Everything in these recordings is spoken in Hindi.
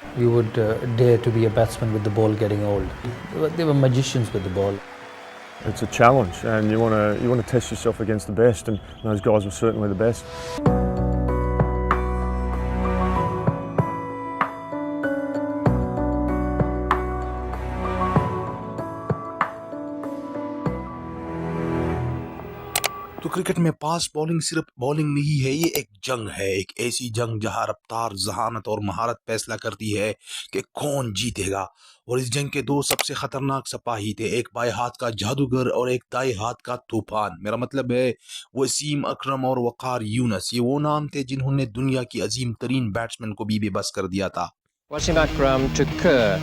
You would dare to be a batsman with the ball getting old. They were magicians with the ball. It's a challenge, and you want to test yourself against the best, and those guys were certainly the best. तो क्रिकेट में फास्ट बॉलिंग सिर्फ बॉलिंग नहीं है, ये एक जंग है, एक ऐसी जंग जहां रफ्तार, जहानत और महारत फैसला करती है कि कौन जीतेगा। और इस जंग के दो सबसे खतरनाक सिपाही थे, एक बाएं हाथ का जादूगर और एक दाएं हाथ का तूफान। मेरा मतलब है वसीम अकरम और वकार यूनुस, ये वो नाम थे जिन्होंने दुनिया की अजीम तरीन बैट्समैन को भी बेबस कर दिया था। Wasim Akram to Kerr.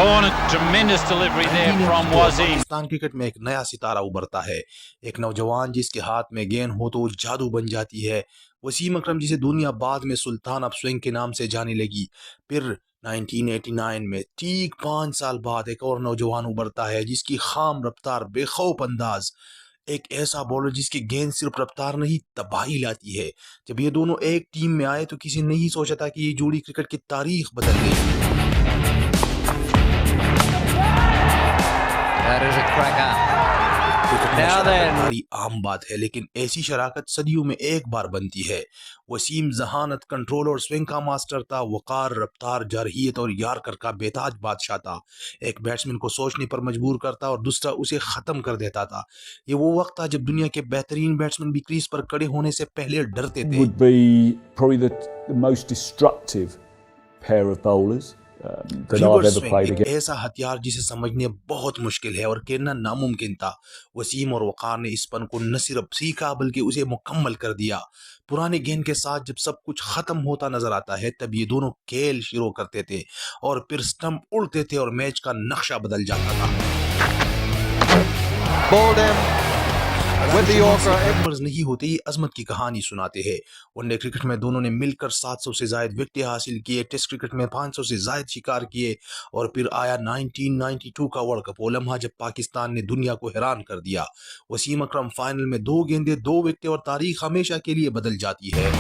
Oh, and a tremendous delivery there from Wasim. Pakistan cricket में एक नया सितारा उभरता है, एक नौजवान जिसके हाथ में गेंद हो तो जादू बन जाती है। वसीम अकरम, जिसे दुनिया बाद में सुल्तान ऑफ स्विंग के नाम से जाने लगी। फिर 1989 में ठीक 5 साल बाद एक और नौजवान उभरता है जिसकी खाम रफ्तार, बेखौफ अंदाज, एक ऐसा बॉलर जिसकी गेंद सिर्फ रफ्तार नहीं तबाही लाती है। जब ये दोनों एक टीम में आए तो किसी ने नहीं सोचा था कि ये जोड़ी क्रिकेट की तारीख बदल गई। That is a cracker. Cricket में Now शरारत then. बड़ी आम बात है, लेकिन ऐसी शराकत सदियों में एक बार बनती है। वसीम जहानत, कंट्रोल और स्विंग का मास्टर था, वकार रफ्तार, जरहियत और यारकर का बेताज बादशाह था। एक बैट्समैन को सोचने पर मजबूर करता और दूसरा उसे खत्म कर देता था। ये वो वक्त था जब दुनिया के बेहतरीन बैट्समैन भी क्रीज पर खड़े होने से पहले डरते थे। Would be probably the most destructive pair of bowlers that I've reverse ever swing played एक against. ऐसा हथियार जिसे समझने बहुत मुश्किल है और कहना नामुमकिन था। वसीम और वकार ने इस फन को न सिर्फ सीखा बल्कि उसे मुकम्मल कर दिया। पुराने गेंद के साथ जब सब कुछ खत्म होता नजर आता है तब ये दोनों खेल शुरू करते थे और फिर स्टंप उड़ते थे और मैच का नक्शा बदल जाता था। Balled him with the Yorker. Numbers नहीं होते, ये अजमत की कहानी सुनाते हैं। वनडे क्रिकेट में दोनों ने मिलकर 700 से ज्यादा विकेटें हासिल किए, टेस्ट क्रिकेट में 500 से ज्यादा शिकार किए और फिर आया 1992 का वर्ल्ड कप, वो लम्हा जब पाकिस्तान ने दुनिया को हैरान कर दिया। वसीम अकरम फाइनल में 2 गेंदें 2 विकेटें और तारीख हमेशा के लिए बदल जाती है।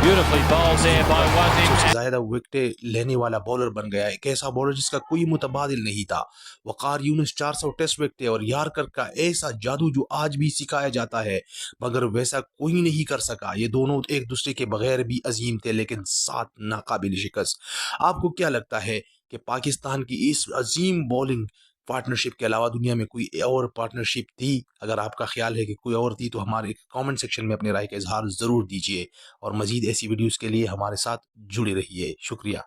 Beautifully bowled there by Wasim. सबसे ज्यादा विकेटें लेने वाला बॉलर बन गया, एक ऐसा बॉलर जिसका कोई मुतबादिल नहीं था। वकार यूनुस 400 टेस्ट विकेटें और यारकर का ऐसा जादू जो आज भी सिखाया जाता है, मगर वैसा कोई नहीं कर सका। ये दोनों एक दूसरे के बगैर भी अजीम थे, लेकिन साथ नाकाबिल शिकस्त। आपको क्या लगता है कि पाकिस्तान की इस अजीम बॉलिंग पार्टनरशिप के अलावा दुनिया में कोई और पार्टनरशिप थी? अगर आपका ख्याल है कि कोई और थी तो हमारे कमेंट सेक्शन में अपने राय का इजहार ज़रूर दीजिए और मज़ीद ऐसी वीडियोस के लिए हमारे साथ जुड़े रहिए। शुक्रिया।